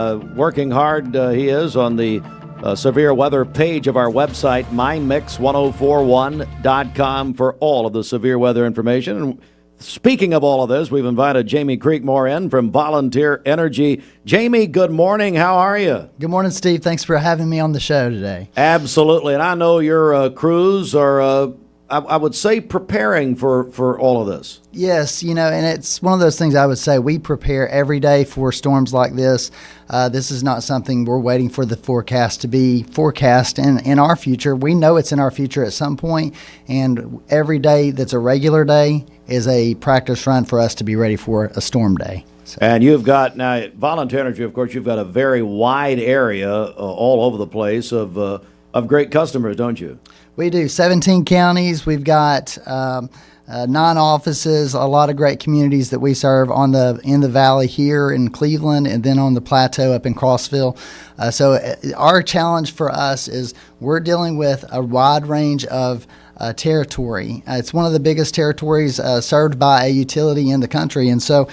Working hard, he is on the severe weather page of our website, mymix1041.com, for all of the severe weather information. And speaking of all of this, we've invited Jamie Creekmore in from Volunteer Energy. Jamie, good morning. How are you? Good morning, Steve. Thanks for having me on the show today. Absolutely. And I know your crews are, I would say, preparing for all of this. Yes, and it's one of those things I would say we prepare every day for storms like this. This is not something we're waiting for the forecast to be forecast in our future. We know it's in our future at some point, and every day that's a regular day is a practice run for us to be ready for a storm day. So. And you've got, now at Volunteer Energy, of course, you've got a very wide area all over the place of great customers, don't you? We do. 17 counties. We've got 9 offices, a lot of great communities that we serve in the valley here in Cleveland, and then on the plateau up in Crossville. So our challenge for us is we're dealing with a wide range of territory. It's one of the biggest territories served by a utility in the country, and so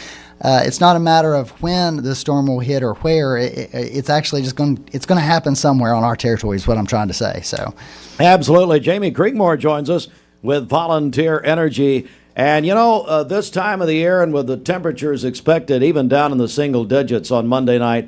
it's not a matter of when the storm will hit or where. It's actually just going to happen somewhere on our territory is what I'm trying to say. So, absolutely. Jamie Creekmore joins us with Volunteer Energy. And, this time of the year and with the temperatures expected even down in the single digits on Monday night,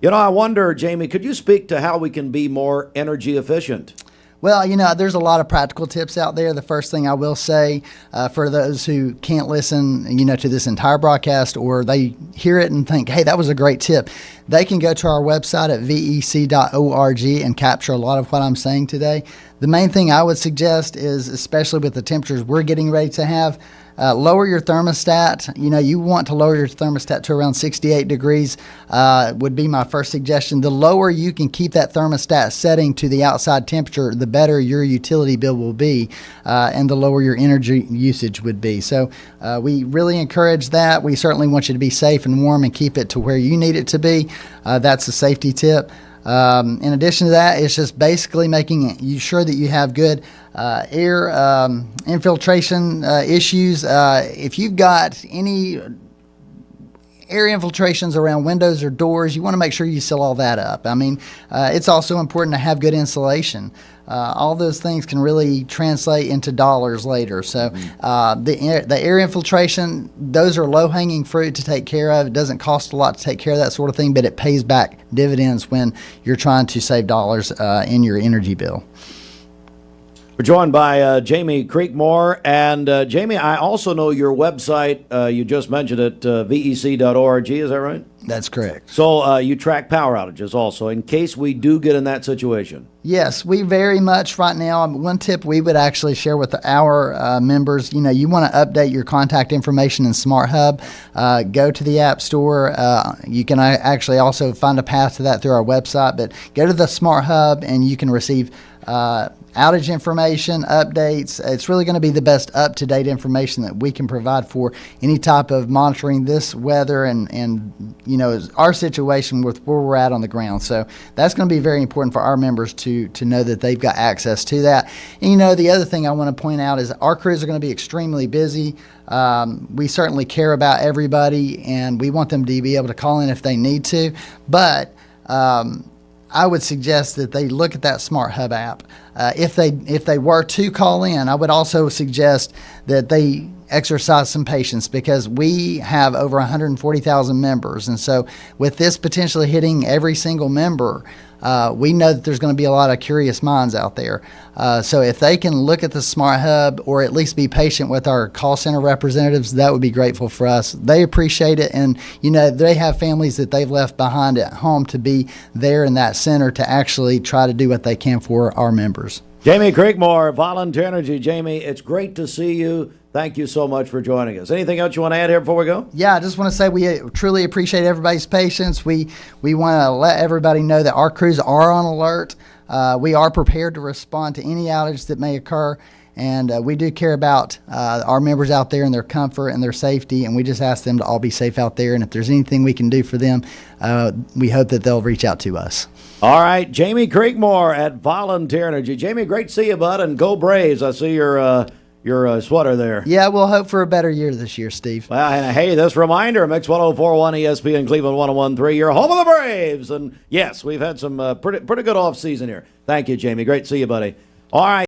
I wonder, Jamie, could you speak to how we can be more energy efficient? Well, there's a lot of practical tips out there. The first thing I will say for those who can't listen, to this entire broadcast, or they hear it and think, hey, that was a great tip, they can go to our website at vec.org and capture a lot of what I'm saying today. The main thing I would suggest is, especially with the temperatures we're getting ready to have, lower your thermostat. You want to lower your thermostat to around 68 degrees would be my first suggestion. The lower you can keep that thermostat setting to the outside temperature, the better your utility bill will be, and the lower your energy usage would be. So we really encourage that. We certainly want you to be safe and warm and keep it to where you need it to be. That's a safety tip. In addition to that, it's just basically making you sure that you have good air infiltration issues. If you've got any air infiltrations around windows or doors, you want to make sure you seal all that up. It's also important to have good insulation. All those things can really translate into dollars later. So the air infiltration, those are low-hanging fruit to take care of. It doesn't cost a lot to take care of that sort of thing, but it pays back dividends when you're trying to save dollars in your energy bill. We're joined by Jamie Creekmore. And Jamie, I also know your website, you just mentioned it, vec.org, is that right? That's correct. So you track power outages also, in case we do get in that situation. Yes, we very much right now, one tip we would actually share with our members, you want to update your contact information in Smart Hub. Go to the App Store. You can actually also find a path to that through our website, but go to the Smart Hub and you can receive outage information, updates. It's really going to be the best up-to-date information that we can provide for any type of monitoring this weather and our situation with where we're at on the ground. So that's going to be very important for our members to know that they've got access to that. And the other thing I want to point out is our crews are going to be extremely busy. We certainly care about everybody, and we want them to be able to call in if they need to. But I would suggest that they look at that Smart Hub app. If they were to call in, I would also suggest that they exercise some patience, because we have over 140,000 members. And so with this potentially hitting every single member, we know that there's going to be a lot of curious minds out there. So if they can look at the Smart Hub, or at least be patient with our call center representatives, that would be grateful for us. They appreciate it, and they have families that they've left behind at home to be there in that center to actually try to do what they can for our members. Jamie Creekmore, Volunteer Energy. Jamie, it's great to see you. Thank you so much for joining us. Anything else you want to add here before we go? Yeah, I just want to say we truly appreciate everybody's patience. We want to let everybody know that our crews are on alert. We are prepared to respond to any outage that may occur. And we do care about our members out there and their comfort and their safety, and we just ask them to all be safe out there. And if there's anything we can do for them, we hope that they'll reach out to us. All right, Jamie Creekmore at Volunteer Energy. Jamie, great to see you, bud, and go Braves. I see you're your sweater there. Yeah, we'll hope for a better year this year, Steve. Well, and hey, this reminder, Mix 104.1 ESPN Cleveland 101.3, your home of the Braves. And yes, we've had some pretty good off season here. Thank you, Jamie. Great to see you, buddy. All right.